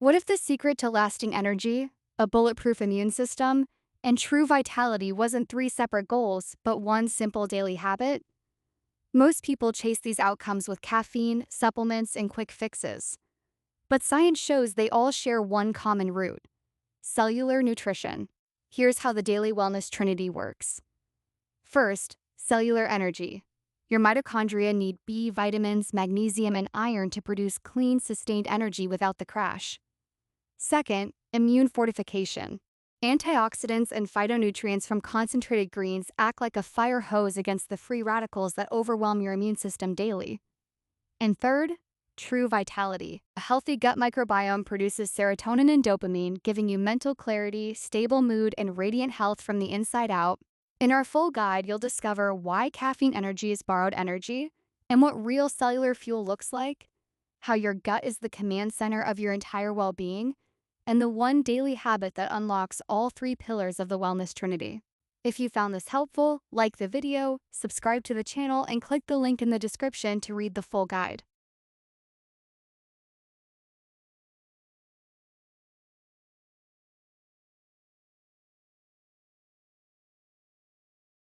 What if the secret to lasting energy, a bulletproof immune system, and true vitality wasn't three separate goals, but one simple daily habit? Most people chase these outcomes with caffeine, supplements, and quick fixes. But science shows they all share one common root: cellular nutrition. Here's how the Daily Wellness Trinity works. First, cellular energy. Your mitochondria need B vitamins, magnesium, and iron to produce clean, sustained energy without the crash. Second, immune fortification. Antioxidants and phytonutrients from concentrated greens act like a fire hose against the free radicals that overwhelm your immune system daily. And third, true vitality. A healthy gut microbiome produces serotonin and dopamine, giving you mental clarity, stable mood, and radiant health from the inside out. In our full guide, you'll discover why caffeine energy is borrowed energy and what real cellular fuel looks like, how your gut is the command center of your entire well being, and the one daily habit that unlocks all three pillars of the Wellness Trinity. If you found this helpful, like the video, subscribe to the channel, and click the link in the description to read the full guide.